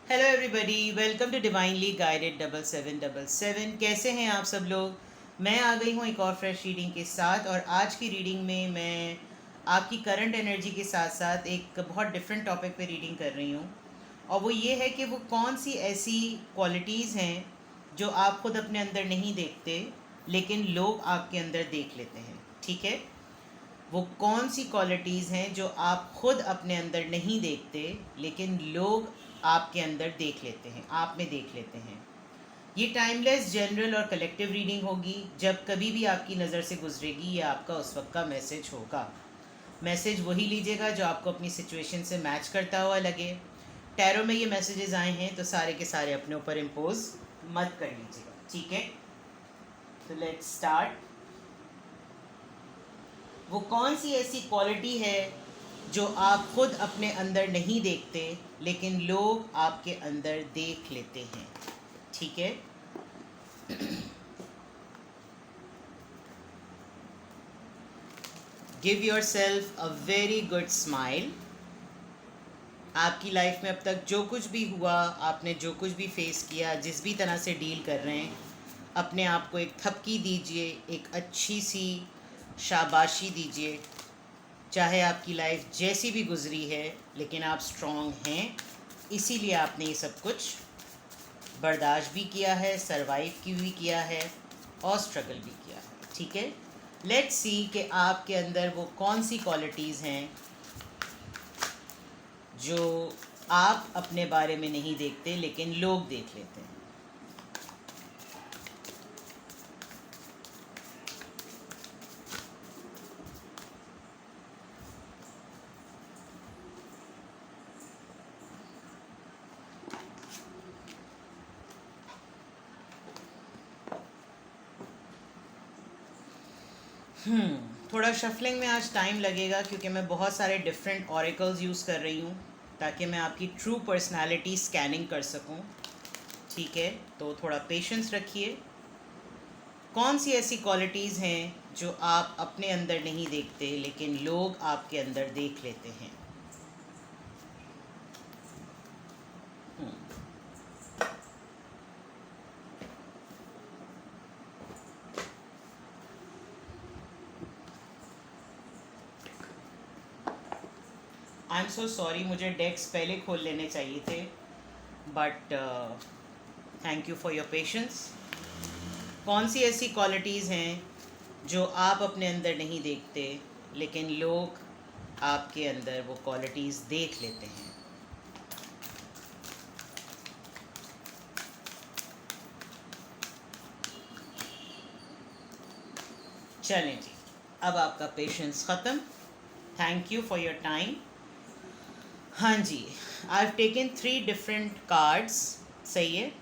Hello everybody, welcome to divinely guided 7777। कैसे हैं आप सब लोग। मैं आ गई हूँ एक और फ्रेश रीडिंग के साथ। और आज की रीडिंग में मैं आपकी करंट एनर्जी के साथ साथ एक बहुत डिफरेंट टॉपिक पे रीडिंग कर रही हूँ। और वो ये है कि वो कौन सी ऐसी क्वालिटीज़ हैं जो आप खुद अपने अंदर नहीं देखते लेकिन लोग आपके अंदर देख लेते हैं। ठीक है, वो कौन सी क्वालिटीज़ हैं जो आप खुद अपने अंदर नहीं देखते लेकिन लोग आपके अंदर देख लेते हैं, आप में देख लेते हैं। ये टाइमलेस, जनरल और कलेक्टिव रीडिंग होगी। जब कभी भी आपकी नज़र से गुजरेगी ये आपका उस वक्त का मैसेज होगा। मैसेज वही लीजिएगा जो आपको अपनी सिचुएशन से मैच करता हुआ लगे। टैरो में ये मैसेजेस आए हैं तो सारे के सारे अपने ऊपर इम्पोज मत कर लीजिएगा। ठीक है, तो लेट्स स्टार्ट। वो कौन सी ऐसी क्वालिटी है जो आप खुद अपने अंदर नहीं देखते लेकिन लोग आपके अंदर देख लेते हैं। ठीक है, give your self a very good smile. आपकी लाइफ में अब तक जो कुछ भी हुआ, आपने जो कुछ भी फेस किया, जिस भी तरह से डील कर रहे हैं, अपने आप को एक थपकी दीजिए, एक अच्छी सी शाबाशी दीजिए। चाहे आपकी लाइफ जैसी भी गुजरी है लेकिन आप स्ट्रॉन्ग हैं, इसीलिए आपने ये सब कुछ बर्दाश्त भी किया है, सरवाइव की भी किया है और स्ट्रगल भी किया है। ठीक है, लेट्स सी कि आपके अंदर वो कौन सी क्वालिटीज़ हैं जो आप अपने बारे में नहीं देखते लेकिन लोग देख लेते हैं। थोड़ा शफलिंग में आज टाइम लगेगा क्योंकि मैं बहुत सारे डिफरेंट ऑरिकल्स यूज़ कर रही हूँ ताकि मैं आपकी ट्रू पर्सनालिटी स्कैनिंग कर सकूँ। ठीक है, तो थोड़ा पेशेंस रखिए। कौन सी ऐसी क्वालिटीज़ हैं जो आप अपने अंदर नहीं देखते लेकिन लोग आपके अंदर देख लेते हैं। आई एम सो सॉरी, मुझे डेस्क पहले खोल लेने चाहिए थे, but thank you for your patience. कौन सी ऐसी क्वालिटीज़ हैं जो आप अपने अंदर नहीं देखते लेकिन लोग आपके अंदर वो क्वालिटीज़ देख लेते हैं। चलें जी, अब आपका पेशेंस ख़त्म। Thank you for your time. हाँ जी, I have taken 3 different cards. सही है,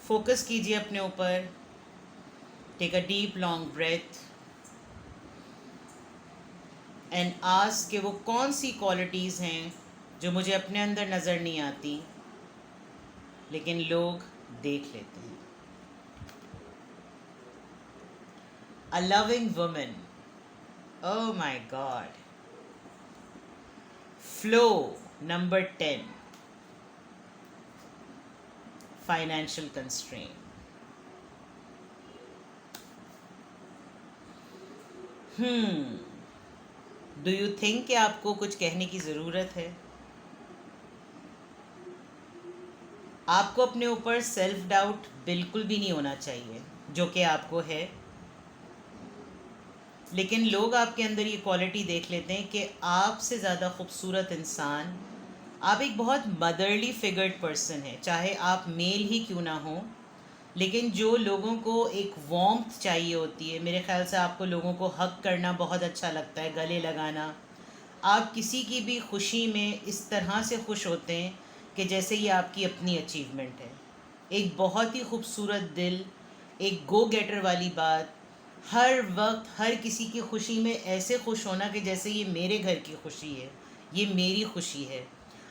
फोकस कीजिए अपने ऊपर। Take a deep long breath and ask कि वो कौन सी क्वालिटीज़ हैं जो मुझे अपने अंदर नज़र नहीं आती लेकिन लोग देख लेते हैं। A loving woman, oh my God. Flow number 10, financial constrain. Do you think कि आपको कुछ कहने की ज़रूरत है? आपको अपने ऊपर सेल्फ डाउट बिल्कुल भी नहीं होना चाहिए, जो कि आपको है। लेकिन लोग आपके अंदर ये क्वालिटी देख लेते हैं कि आपसे ज़्यादा खूबसूरत इंसान, आप एक बहुत मदरली फिगर्ड पर्सन है, चाहे आप मेल ही क्यों ना हो। लेकिन जो लोगों को एक वार्मथ चाहिए होती है, मेरे ख्याल से आपको लोगों को हग करना बहुत अच्छा लगता है, गले लगाना। आप किसी की भी खुशी में इस तरह से खुश होते हैं कि जैसे ये आपकी अपनी अचीवमेंट है। एक बहुत ही खूबसूरत दिल, एक गो गेटर वाली बात, हर वक्त हर किसी की खुशी में ऐसे खुश होना कि जैसे ये मेरे घर की खुशी है, ये मेरी खुशी है।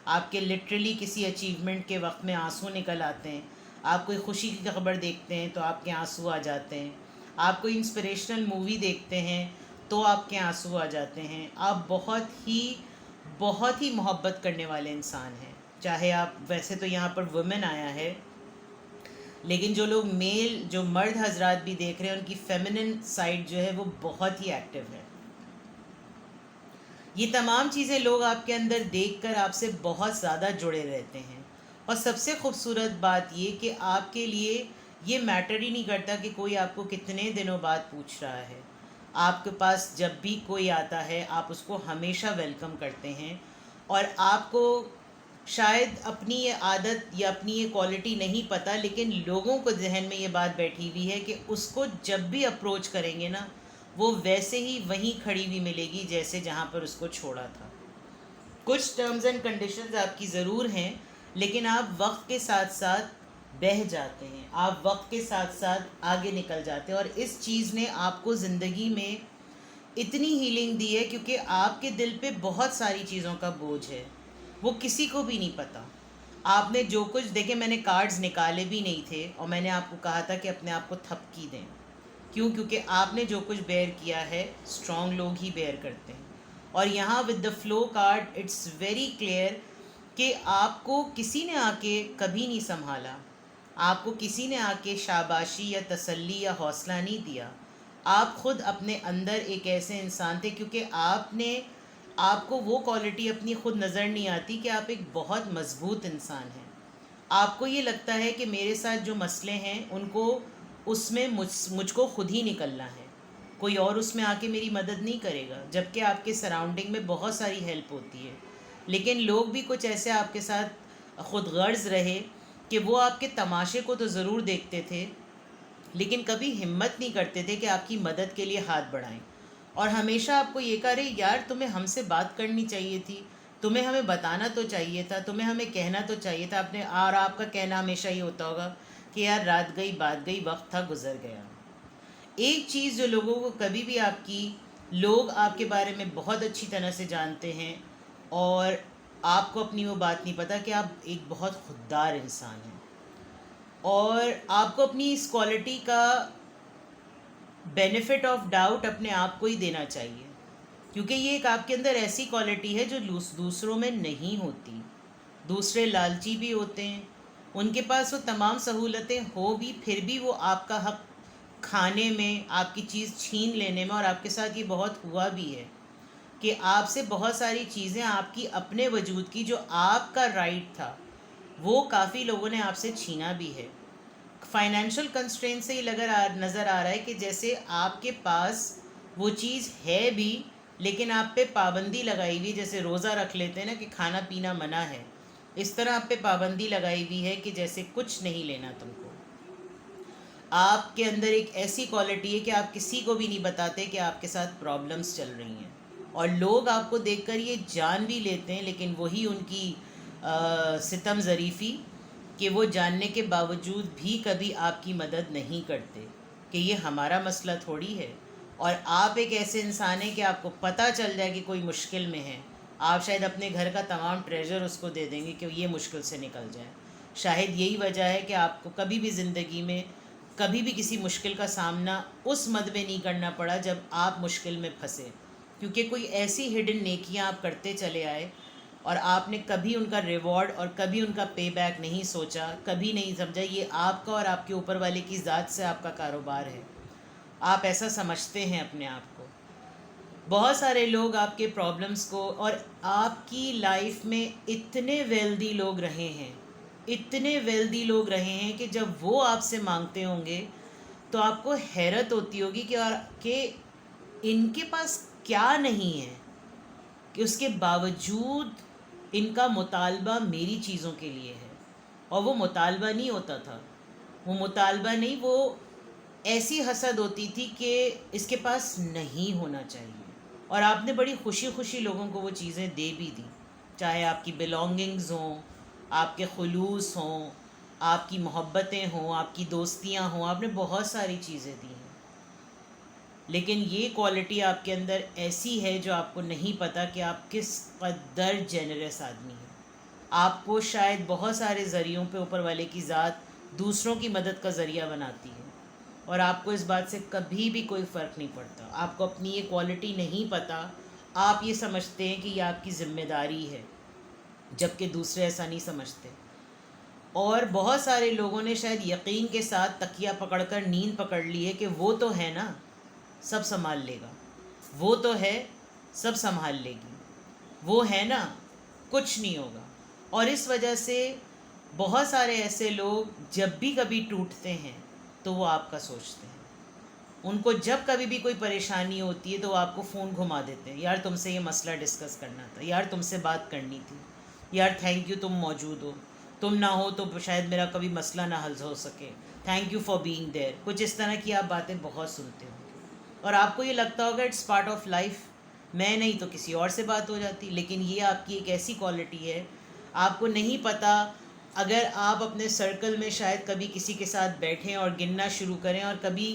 आपके लिटरली किसी अचीवमेंट के वक्त में आंसू निकल आते हैं। आप कोई खुशी की खबर देखते हैं तो आपके आंसू आ जाते हैं। आप कोई इंस्पिरेशनल मूवी देखते हैं तो आपके आंसू आ जाते हैं। आप बहुत ही मोहब्बत करने वाले इंसान हैं। चाहे आप, वैसे तो यहाँ पर वुमेन आया है, लेकिन जो लोग मेल, जो मर्द हजरात भी देख रहे हैं, उनकी फेमिनिन साइड जो है वो बहुत ही एक्टिव है। ये तमाम चीज़ें लोग आपके अंदर देखकर आपसे बहुत ज़्यादा जुड़े रहते हैं। और सबसे खूबसूरत बात ये कि आपके लिए ये मैटर ही नहीं करता कि कोई आपको कितने दिनों बाद पूछ रहा है। आपके पास जब भी कोई आता है आप उसको हमेशा वेलकम करते हैं। और आपको शायद अपनी ये आदत या अपनी ये क्वालिटी नहीं पता, लेकिन लोगों को जहन में ये बात बैठी हुई है कि उसको जब भी अप्रोच करेंगे ना, वो वैसे ही वहीं खड़ी हुई मिलेगी जैसे जहाँ पर उसको छोड़ा था। कुछ टर्म्स एंड कंडीशंस आपकी ज़रूर हैं, लेकिन आप वक्त के साथ साथ बह जाते हैं, आप वक्त के साथ साथ आगे निकल जाते हैं। और इस चीज़ ने आपको ज़िंदगी में इतनी हीलिंग दी है क्योंकि आपके दिल पे बहुत सारी चीज़ों का बोझ है, वो किसी को भी नहीं पता। आपने जो कुछ देखे, मैंने कार्ड्स निकाले भी नहीं थे और मैंने आपको कहा था कि अपने आप को थपकी दें। क्यों? क्योंकि आपने जो कुछ बेयर किया है स्ट्रॉन्ग लोग ही बेयर करते हैं। और यहाँ with the flow card it's very clear कि आपको किसी ने आके कभी नहीं संभाला, आपको किसी ने आके शाबाशी या तसल्ली या हौसला नहीं दिया। आप ख़ुद अपने अंदर एक ऐसे इंसान थे, क्योंकि आपको वो क्वालिटी अपनी ख़ुद नज़र नहीं आती कि आप एक बहुत मज़बूत इंसान हैं। आपको ये लगता है कि मेरे साथ जो मसले हैं उनको उसमें मुझको खुद ही निकलना है, कोई और उसमें आके मेरी मदद नहीं करेगा। जबकि आपके सराउंडिंग में बहुत सारी हेल्प होती है, लेकिन लोग भी कुछ ऐसे आपके साथ ख़ुद गर्ज़ रहे कि वो आपके तमाशे को तो ज़रूर देखते थे, लेकिन कभी हिम्मत नहीं करते थे कि आपकी मदद के लिए हाथ बढ़ाएं। और हमेशा आपको ये कह रहे, यार तुम्हें हमसे बात करनी चाहिए थी, तुम्हें हमें बताना तो चाहिए था, तुम्हें हमें कहना तो चाहिए था आपने। और आपका कहना हमेशा ये होता होगा कि यार रात गई बात गई, वक्त था गुजर गया। एक चीज़ जो लोगों को कभी भी लोग आपके बारे में बहुत अच्छी तरह से जानते हैं और आपको अपनी वो बात नहीं पता कि आप एक बहुत खुददार इंसान हैं। और आपको अपनी इस क्वालिटी का बेनिफिट ऑफ डाउट अपने आप को ही देना चाहिए, क्योंकि ये एक आपके अंदर ऐसी क्वालिटी है जो दूसरों में नहीं होती। दूसरे लालची भी होते हैं, उनके पास वो तमाम सहूलतें हो भी, फिर भी वो आपका हक खाने में, आपकी चीज़ छीन लेने में। और आपके साथ ये बहुत हुआ भी है कि आपसे बहुत सारी चीज़ें आपकी अपने वजूद की, जो आपका राइट था, वो काफ़ी लोगों ने आपसे छीना भी है। फाइनेंशियल कंस्ट्रेंट से ही नज़र आ रहा है कि जैसे आपके पास वो चीज़ है भी, लेकिन आप पे पाबंदी लगाई हुई, जैसे रोज़ा रख लेते हैं ना कि खाना पीना मना है, इस तरह आप पे पाबंदी लगाई हुई है कि जैसे कुछ नहीं लेना तुमको। आपके अंदर एक ऐसी क्वालिटी है कि आप किसी को भी नहीं बताते कि आपके साथ प्रॉब्लम्स चल रही हैं, और लोग आपको देखकर ये जान भी लेते हैं, लेकिन वही उनकी सितम ज़रीफ़ी कि वो जानने के बावजूद भी कभी आपकी मदद नहीं करते कि ये हमारा मसला थोड़ी है। और आप एक ऐसे इंसान हैं कि आपको पता चल जाए कि कोई मुश्किल में है, आप शायद अपने घर का तमाम ट्रेजर उसको दे देंगे कि ये मुश्किल से निकल जाए। शायद यही वजह है कि आपको कभी भी ज़िंदगी में कभी भी किसी मुश्किल का सामना उस मद में नहीं करना पड़ा जब आप मुश्किल में फंसे, क्योंकि कोई ऐसी हिडन नेकियां आप करते चले आए और आपने कभी उनका रिवॉर्ड और कभी उनका पे बैक नहीं सोचा, कभी नहीं समझा ये आपका और आपके ऊपर वाले की ज़ात से आपका कारोबार है। आप ऐसा समझते हैं अपने आप को। बहुत सारे लोग आपके प्रॉब्लम्स को, और आपकी लाइफ में इतने वेल्दी लोग रहे हैं, इतने वेल्दी लोग रहे हैं कि जब वो आपसे मांगते होंगे तो आपको हैरत होती होगी कि इनके पास क्या नहीं है कि उसके बावजूद इनका मुतालबा मेरी चीज़ों के लिए है। और वो मुतालबा नहीं होता था, वो मुतालबा नहीं, वो ऐसी हसद होती थी कि इसके पास नहीं होना चाहिए। और आपने बड़ी खुशी खुशी लोगों को वो चीज़ें दे भी दी, चाहे आपकी बिलोंगिंग्स हों, आपके खुलूस हों, आपकी मोहब्बतें हों, आपकी दोस्तियां हों, आपने बहुत सारी चीज़ें दी हैं। लेकिन ये क्वालिटी आपके अंदर ऐसी है जो आपको नहीं पता कि आप किस कदर जेनरस आदमी हैं। आपको शायद बहुत सारे ज़रियों पे ऊपर वाले की ज़ात दूसरों की मदद का ज़रिया बनाती है, और आपको इस बात से कभी भी कोई फ़र्क नहीं पड़ता। आपको अपनी ये क्वालिटी नहीं पता, आप ये समझते हैं कि ये आपकी ज़िम्मेदारी है। जबकि दूसरे ऐसा नहीं समझते। और बहुत सारे लोगों ने शायद यकीन के साथ तकिया पकड़कर नींद पकड़ ली है कि वो तो है ना, सब संभाल लेगा, वो तो है, सब संभाल लेगी, वो है ना, कुछ नहीं होगा। और इस वजह से बहुत सारे ऐसे लोग जब भी कभी टूटते हैं तो वो आपका सोचते हैं। उनको जब कभी भी कोई परेशानी होती है तो वो आपको फ़ोन घुमा देते हैं, यार तुमसे ये मसला डिस्कस करना था, यार तुमसे बात करनी थी, यार थैंक यू तुम मौजूद हो, तुम ना हो तो शायद मेरा कभी मसला ना हल हो सके, thank you for being there. कुछ इस तरह की आप बातें बहुत सुनते हो और आपको ये लगता होगा इट्स पार्ट ऑफ लाइफ, मैं नहीं तो किसी और से बात हो जाती। लेकिन ये आपकी एक ऐसी क्वालिटी है, आपको नहीं पता। अगर आप अपने सर्कल में शायद कभी किसी के साथ बैठें और गिनना शुरू करें और कभी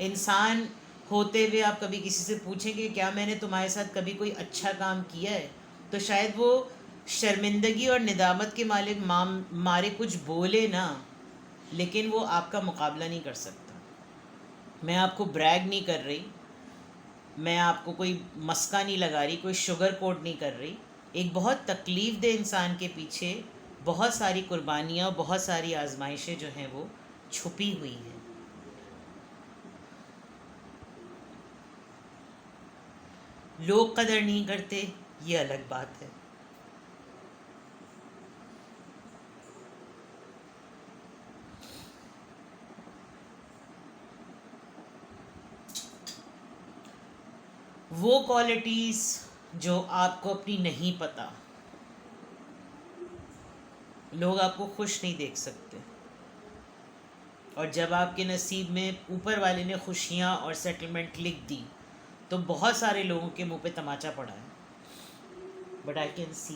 इंसान होते हुए आप कभी किसी से पूछेंगे क्या मैंने तुम्हारे साथ कभी कोई अच्छा काम किया है, तो शायद वो शर्मिंदगी और निदामत के मालिक मारे कुछ बोले ना, लेकिन वो आपका मुकाबला नहीं कर सकता। मैं आपको ब्रैग नहीं कर रही, मैं आपको कोई मस्का नहीं लगा रही, कोई शुगर कोट नहीं कर रही। एक बहुत तकलीफ़ दे इंसान के पीछे बहुत सारी कुर्बानियाँ, बहुत सारी आजमाइशें जो हैं वो छुपी हुई हैं। लोग कदर नहीं करते, ये अलग बात है। वो क्वालिटीज़ जो आपको अपनी नहीं पता, लोग आपको खुश नहीं देख सकते। और जब आपके नसीब में ऊपर वाले ने खुशियाँ और सेटलमेंट लिख दी तो बहुत सारे लोगों के मुंह पे तमाचा पड़ा है। But I can see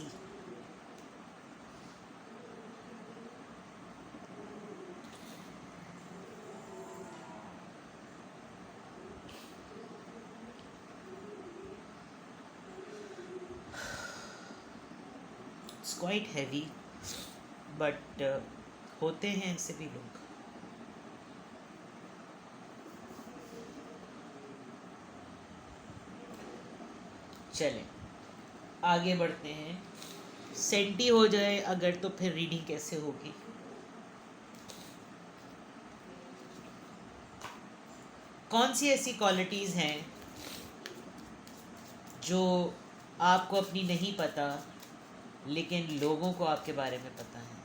it's quite heavy, but होते हैं ऐसे भी लोग। चलें आगे बढ़ते हैं। सेंटी हो जाए अगर तो फिर रीडिंग कैसे होगी। कौन सी ऐसी क्वालिटीज़ हैं जो आपको अपनी नहीं पता लेकिन लोगों को आपके बारे में पता है।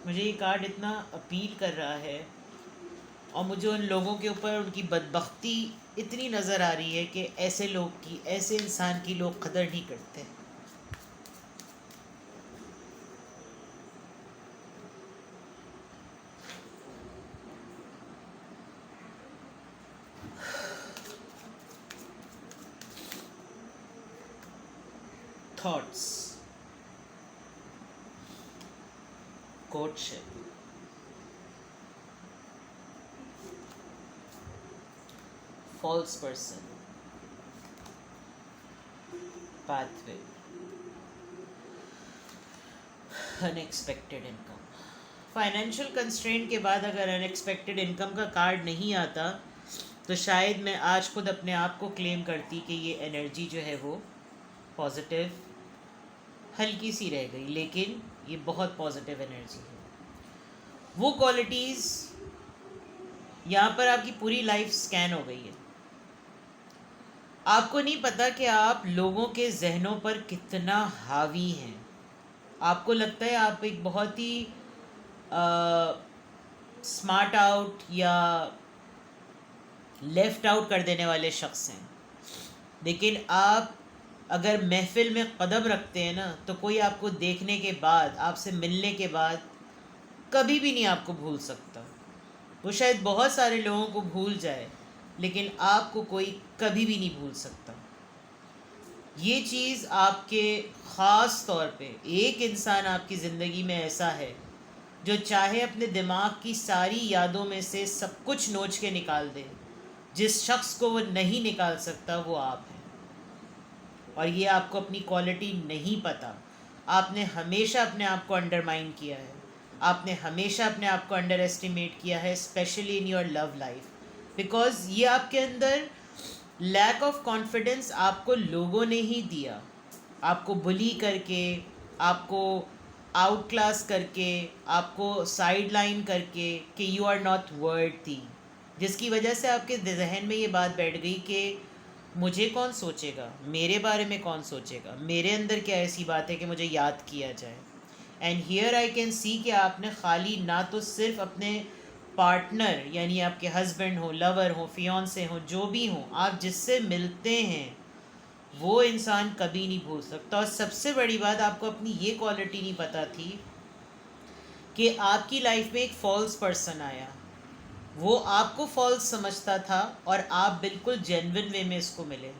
मुझे ये कार्ड इतना अपील कर रहा है और मुझे उन लोगों के ऊपर उनकी बदबख्ती इतनी नज़र आ रही है कि ऐसे लोग की, ऐसे इंसान की लोग कदर नहीं करते। Thoughts, courtship, false person, pathway, unexpected income. Financial constraint के बाद अगर अनएक्सपेक्टेड इनकम का कार्ड नहीं आता तो शायद मैं आज खुद अपने आप को क्लेम करती कि ये एनर्जी जो है वो पॉजिटिव हल्की सी रह गई, लेकिन ये बहुत पॉजिटिव एनर्जी है। वो क्वालिटीज़ यहाँ पर आपकी पूरी लाइफ स्कैन हो गई है। आपको नहीं पता कि आप लोगों के जहनों पर कितना हावी हैं। आपको लगता है आप एक बहुत ही स्मार्ट आउट या लेफ़्ट आउट कर देने वाले शख्स हैं, लेकिन आप अगर महफिल में कदम रखते हैं ना तो कोई आपको देखने के बाद, आपसे मिलने के बाद कभी भी नहीं आपको भूल सकता। वो शायद बहुत सारे लोगों को भूल जाए लेकिन आपको कोई कभी भी नहीं भूल सकता। ये चीज़ आपके ख़ास तौर पे एक इंसान आपकी ज़िंदगी में ऐसा है जो चाहे अपने दिमाग की सारी यादों में से सब कुछ नोच के निकाल दे, जिस शख्स को वो नहीं निकाल सकता वो आप हैं। और ये आपको अपनी क्वालिटी नहीं पता। आपने हमेशा अपने आप को अंडरमाइन किया है, आपने हमेशा अपने आप को अंडर एस्टिमेट किया है, specially in your love life, because ये आपके अंदर लैक ऑफ कॉन्फिडेंस आपको लोगों ने ही दिया। आपको बुली करके, आपको आउट क्लास करके, आपको साइड लाइन करके कि यू आर नॉट वर्दी, जिसकी वजह से आपके जहन में ये बात बैठ गई कि मुझे कौन सोचेगा, मेरे बारे में कौन सोचेगा, मेरे अंदर क्या ऐसी बात है कि मुझे याद किया जाए। And here I can see कि आपने खाली ना तो सिर्फ अपने पार्टनर यानी आपके हस्बैंड हो, लवर हो, फियांसे हो, जो भी हो, आप जिससे मिलते हैं वो इंसान कभी नहीं भूल सकता। और सबसे बड़ी बात, आपको अपनी ये क्वालिटी नहीं पता थी कि आपकी लाइफ में एक फॉल्स पर्सन आया, वो आपको फॉल्स समझता था और आप बिल्कुल जेन्युइन वे में इसको मिले,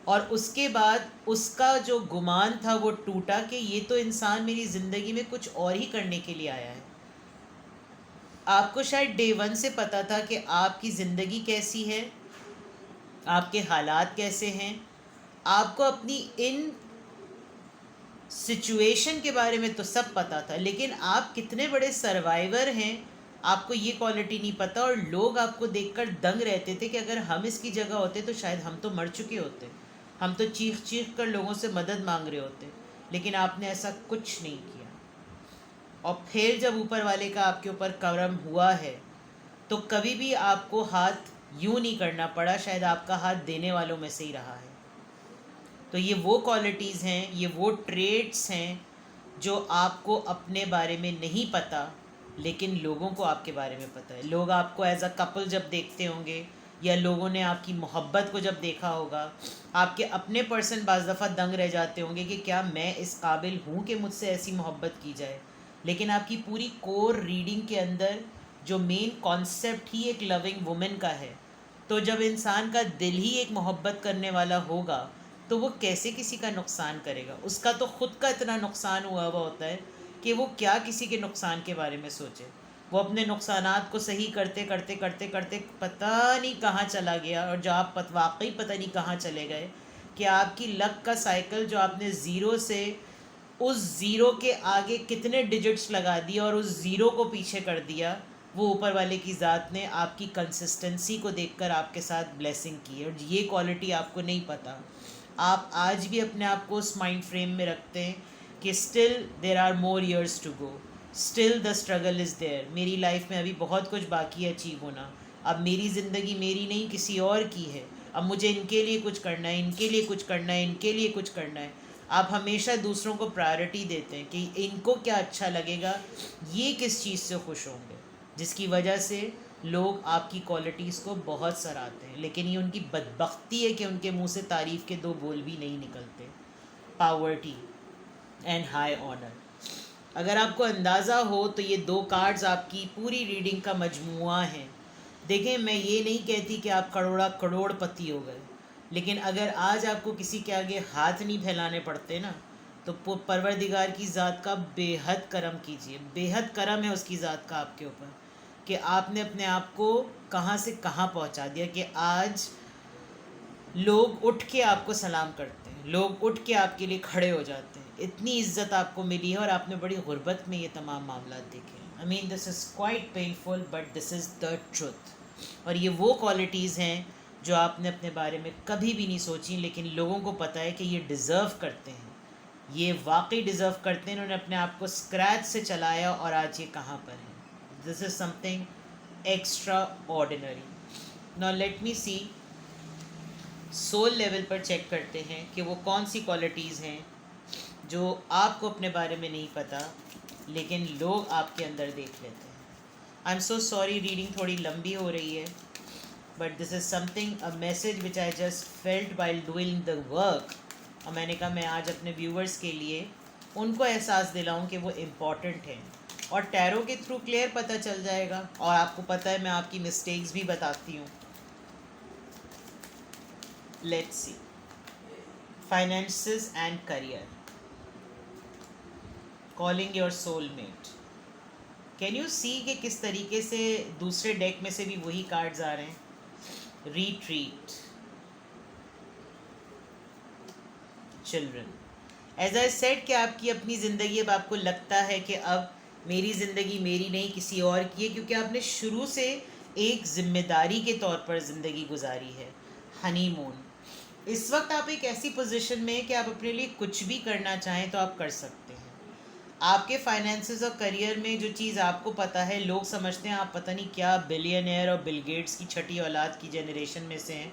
और उसके बाद उसका जो गुमान था वो टूटा कि ये तो इंसान मेरी ज़िंदगी में कुछ और ही करने के लिए आया है। आपको शायद डे वन से पता था कि आपकी ज़िंदगी कैसी है, आपके हालात कैसे हैं, आपको अपनी इन सिचुएशन के बारे में तो सब पता था, लेकिन आप कितने बड़े सर्वाइवर हैं आपको ये क्वालिटी नहीं पता। और लोग आपको देखकर दंग रहते थे कि अगर हम इसकी जगह होते तो शायद हम तो मर चुके होते, हम तो चीख चीख कर लोगों से मदद मांग रहे होते, लेकिन आपने ऐसा कुछ नहीं किया। और फिर जब ऊपर वाले का आपके ऊपर करम हुआ है तो कभी भी आपको हाथ यूँ नहीं करना पड़ा, शायद आपका हाथ देने वालों में से ही रहा है। तो ये वो क्वालिटीज़ हैं, ये वो ट्रेड्स हैं जो आपको अपने बारे में नहीं पता, लेकिन लोगों को आपके बारे में पता है। लोग आपको एज अ कपल जब देखते होंगे, या लोगों ने आपकी मोहब्बत को जब देखा होगा, आपके अपने पर्सन बाज़ दफ़ा दंग रह जाते होंगे कि क्या मैं इस काबिल हूँ कि मुझसे ऐसी मोहब्बत की जाए। लेकिन आपकी पूरी कोर रीडिंग के अंदर जो मेन कॉन्सेप्ट ही एक लविंग वुमेन का है, तो जब इंसान का दिल ही एक मोहब्बत करने वाला होगा तो वो कैसे किसी का नुकसान करेगा। उसका तो ख़ुद का इतना नुकसान हुआ हुआ होता है कि वो क्या किसी के नुकसान के बारे में सोचे। वो अपने नुकसानात को सही करते करते करते करते पता नहीं कहाँ चला गया, और जो आप वाकई पता नहीं कहाँ चले गए कि आपकी लक का साइकिल जो आपने ज़ीरो से उस ज़ीरो के आगे कितने डिजिट्स लगा दिए और उस ज़ीरो को पीछे कर दिया, वो ऊपर वाले की ज़ात ने आपकी कंसिस्टेंसी को देखकर आपके साथ ब्लेसिंग की है। और ये क्वालिटी आपको नहीं पता। आप आज भी अपने आप को उस माइंड फ्रेम में रखते हैं कि still there are more years to go, still the struggle is there, मेरी लाइफ में अभी बहुत कुछ बाकी है अचीव होना। अब मेरी ज़िंदगी मेरी नहीं किसी और की है, अब मुझे इनके लिए कुछ करना है, इनके लिए कुछ करना है, इनके लिए कुछ करना है। आप हमेशा दूसरों को प्रायोरिटी देते हैं कि इनको क्या अच्छा लगेगा, ये किस चीज़ से खुश होंगे, जिसकी वजह से लोग आपकी क्वालिटीज़ को बहुत सराहते हैं। लेकिन ये उनकी बदबख्ती है कि उनके मुंह से तारीफ़ के दो बोल भी नहीं निकलते। Poverty and high honour. अगर आपको अंदाज़ा हो तो ये दो कार्ड्स आपकी पूरी रीडिंग का मजमुआ है। देखें, मैं ये नहीं कहती कि आप करोड़पति हो गए, लेकिन अगर आज आपको किसी के आगे हाथ नहीं फैलाने पड़ते ना, तो परवरदिगार की ज़ात का बेहद करम कीजिए। बेहद करम है उसकी ज़ात का आपके ऊपर कि आपने अपने आप को कहाँ से कहाँ पहुँचा दिया कि आज लोग उठ के आपको सलाम करते हैं, लोग उठ के आपके लिए खड़े हो जाते हैं। इतनी इज्जत आपको मिली है और आपने बड़ी गुर्बत में ये तमाम मामला देखे। I mean this is quite painful but this is the truth. और ये वो क्वालिटीज़ हैं जो आपने अपने बारे में कभी भी नहीं सोची, लेकिन लोगों को पता है कि ये डिज़र्व करते हैं, ये वाकई डिज़र्व करते हैं। इन्होंने अपने आप को स्क्रैच से चलाया और आज ये कहाँ पर है। This is something extraordinary. Now let me see, soul level पर चेक करते हैं कि वो कौन सी क्वालिटीज़ हैं जो आपको अपने बारे में नहीं पता, लेकिन लोग आपके अंदर देख लेते हैं। I am so sorry, reading थोड़ी लंबी हो रही है, but this is something, a message which I just felt while doing the work. और मैंने कहा मैं आज अपने व्यूवर्स के लिए उनको एहसास दिलाऊं कि वो इम्पॉर्टेंट हैं। और टैरो के थ्रू क्लियर पता चल जाएगा, और आपको पता है मैं आपकी मिस्टेक्स भी बताती हूँ। Let's see, finances and career, calling your soulmate. Can you see कि किस तरीके से दूसरे डेक में से भी वही कार्ड्स आ रहे हैं। Retreat, children. As I said कि आपकी अपनी ज़िंदगी, अब आपको लगता है कि अब मेरी ज़िंदगी मेरी नहीं किसी और की है, क्योंकि आपने शुरू से एक ज़िम्मेदारी के तौर पर ज़िंदगी गुजारी है। हनीमून, इस वक्त आप एक ऐसी पोजीशन में हैं कि आप अपने लिए कुछ भी करना चाहें तो आप कर सकते हैं। आपके फाइनेंसेस और करियर में जो चीज़ आपको पता है, लोग समझते हैं आप पता नहीं क्या बिलियनियर और बिल गेट्स की छठी औलाद की जनरेशन में से हैं,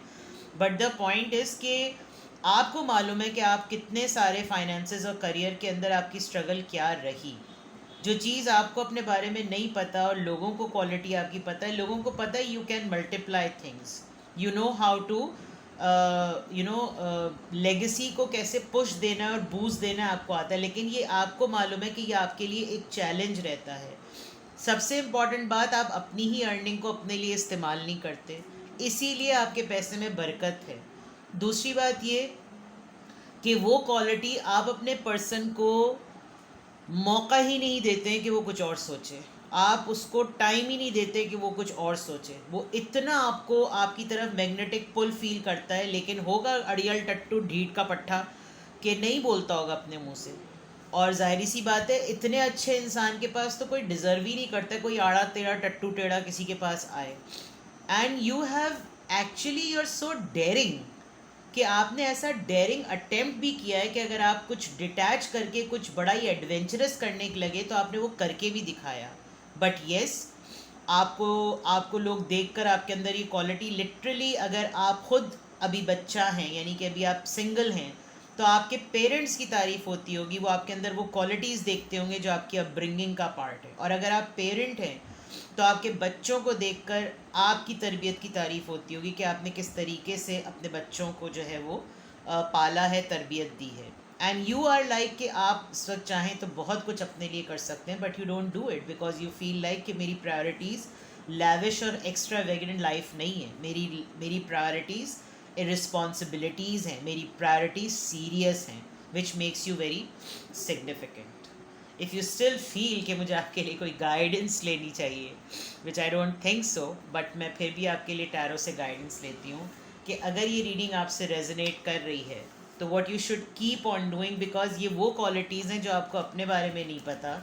बट द पॉइंट इज़ कि आपको मालूम है कि आप कितने सारे फाइनेंसेस और करियर के अंदर आपकी स्ट्रगल क्या रही। जो चीज़ आपको अपने बारे में नहीं पता और लोगों को क्वालिटी आपकी पता है, लोगों को पता है you can multiply things, you know how to legacy को कैसे पुश देना है और बूस्ट देना है आपको आता है, लेकिन ये आपको मालूम है कि ये आपके लिए एक चैलेंज रहता है। सबसे इम्पॉर्टेंट बात, आप अपनी ही अर्निंग को अपने लिए इस्तेमाल नहीं करते, इसीलिए आपके पैसे में बरकत है। दूसरी बात ये कि वो क्वालिटी आप अपने पर्सन को मौका ही नहीं देते हैं कि वो कुछ और सोचे, आप उसको टाइम ही नहीं देते कि वो कुछ और सोचे। वो इतना आपको आपकी तरफ मैग्नेटिक पुल फील करता है, लेकिन होगा अड़ियल टट्टू ढीठ का पट्ठा कि नहीं बोलता होगा अपने मुंह से। और जाहिर सी बात है, इतने अच्छे इंसान के पास तो कोई डिज़र्व ही नहीं करता कोई आड़ा टेढ़ा टट्टू टेढ़ा किसी के पास आए। And you have actually, you are so daring कि आपने ऐसा डेयरिंग अटेम्प्ट भी किया है कि अगर आप कुछ डिटैच करके कुछ बड़ा ही एडवेंचरस करने के लगे तो आपने वो करके भी दिखाया। बट येस, आपको आपको लोग देखकर आपके अंदर ये क्वालिटी लिटरली, अगर आप खुद अभी बच्चा हैं यानी कि अभी आप सिंगल हैं, तो आपके पेरेंट्स की तारीफ़ होती होगी, वो आपके अंदर वो क्वालिटीज़ देखते होंगे जो आपकी अपब्रिंगिंग का पार्ट है। और अगर आप पेरेंट हैं तो आपके बच्चों को देखकर आपकी तरबियत की तारीफ़ होती होगी कि आपने किस तरीके से अपने बच्चों को जो है वो पाला है, तरबियत दी है। एंड यू आर लाइक कि आप इस वक्त चाहें तो बहुत कुछ अपने लिए कर सकते हैं, but you don't do it because you feel like कि मेरी प्रायोरिटीज़ लैविश और एक्स्ट्रा वेगेंट लाइफ नहीं है, मेरी प्रायोरिटीज़ रिस्पॉन्सिबिलिटीज़ हैं, मेरी प्रायोरिटीज़ सीरियस हैं, which makes you very significant. If you still feel कि मुझे आपके लिए कोई गाइडेंस लेनी चाहिए, which I don't think so, but मैं फिर भी आपके लिए टैरो से गाइडेंस लेती हूँ कि अगर ये रीडिंग आपसे रेजोनेट कर रही है तो what you should keep on doing, because ये वो क्वालिटीज़ हैं जो आपको अपने बारे में नहीं पता,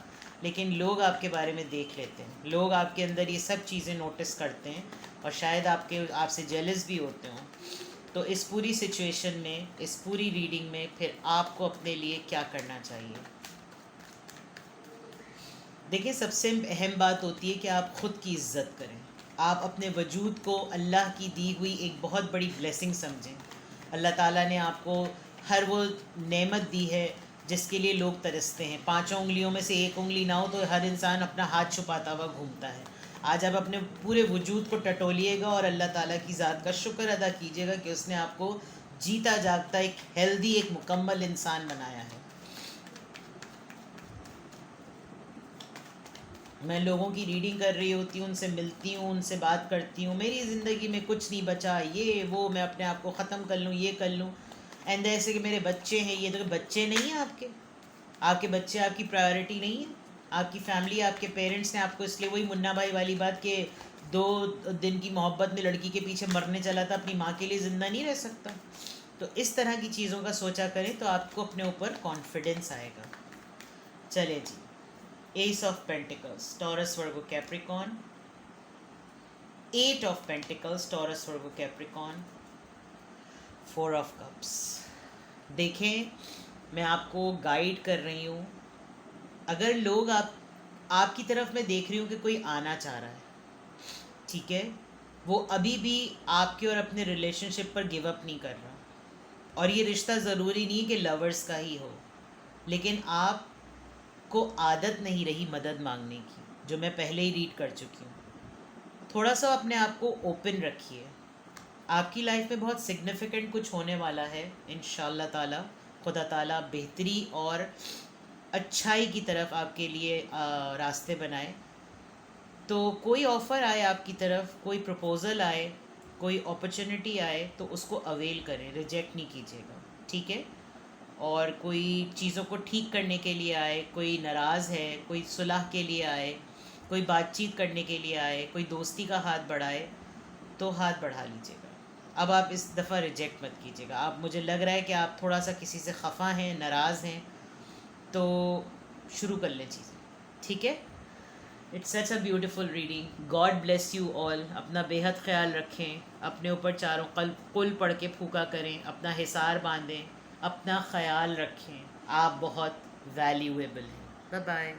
लेकिन लोग आपके बारे में देख लेते हैं, लोग आपके अंदर ये सब चीज़ें नोटिस करते हैं और शायद आपसे जेलस भी होते हों। तो इस पूरी सिचुएशन में, इस पूरी रीडिंग में फिर आपको अपने लिए क्या करना चाहिए? देखिए, सबसे अहम बात होती है कि आप ख़ुद की इज़्ज़त करें, आप अपने वजूद को अल्लाह की दी हुई एक बहुत बड़ी ब्लेसिंग समझें। अल्लाह ताला ने आपको हर वो नेमत दी है जिसके लिए लोग तरसते हैं। पांचों उंगलियों में से एक उंगली ना हो तो हर इंसान अपना हाथ छुपाता हुआ घूमता है। आज आप अपने पूरे वजूद को टटोलिएगा और अल्लाह ताला की ज़ात का शुक्र अदा कीजिएगा कि उसने आपको जीता जागता एक हेल्दी, एक मुकम्मल इंसान बनाया है। मैं लोगों की रीडिंग कर रही होती हूँ, उनसे मिलती हूँ, उनसे बात करती हूँ, मेरी ज़िंदगी में कुछ नहीं बचा, ये वो, मैं अपने आप को ख़त्म कर लूँ, ये कर लूँ। एंड ऐसे कि मेरे बच्चे हैं, ये तो बच्चे नहीं हैं आपके, आपके बच्चे आपकी प्रायोरिटी नहीं है। आपकी फैमिली, आपके पेरेंट्स ने आपको, इसलिए वही मुन्ना भाई वाली बात कि 2 दिन की मोहब्बत में लड़की के पीछे मरने चला था, अपनी माँ के लिए ज़िंदा नहीं रह सकता। तो इस तरह की चीज़ों का सोचा करें तो आपको अपने ऊपर कॉन्फिडेंस आएगा। चले जी, Ace of Pentacles, Taurus, Virgo, Capricorn. 8 of Pentacles, Taurus, Virgo, Capricorn. 4 of Cups. देखें, मैं आपको गाइड कर रही हूँ। अगर लोग आपकी तरफ मैं देख रही हूँ कि कोई आना चाह रहा है, ठीक है, वो अभी भी आपके और अपने रिलेशनशिप पर गिव अप नहीं कर रहा। और ये रिश्ता ज़रूरी नहीं कि लवर्स का ही हो, लेकिन आप को आदत नहीं रही मदद मांगने की, जो मैं पहले ही रीड कर चुकी हूँ। थोड़ा सा अपने आप को ओपन रखिए, आपकी लाइफ में बहुत सिग्निफिकेंट कुछ होने वाला है इंशाल्लाह ताला। खुदा ताला बेहतरी और अच्छाई की तरफ आपके लिए रास्ते बनाए। तो कोई ऑफ़र आए आपकी तरफ, कोई प्रपोज़ल आए, कोई अपॉर्चुनिटी आए तो उसको अवेल करें, रिजेक्ट नहीं कीजिएगा, ठीक है। और कोई चीज़ों को ठीक करने के लिए आए, कोई नाराज़ है, कोई सुलह के लिए आए, कोई बातचीत करने के लिए आए, कोई दोस्ती का हाथ बढ़ाए तो हाथ बढ़ा लीजिएगा। अब आप इस दफ़ा रिजेक्ट मत कीजिएगा। आप, मुझे लग रहा है कि आप थोड़ा सा किसी से खफा हैं, नाराज़ हैं, तो शुरू कर लें चीज़ें, ठीक है। It's such a beautiful reading. God bless you all. अपना बेहद ख्याल रखें। अपने ऊपर चारों कुल पढ़ के फूका करें, अपना हिसार बांधें, अपना ख्याल रखें। आप बहुत वैल्यूएबल हैं। Bye bye.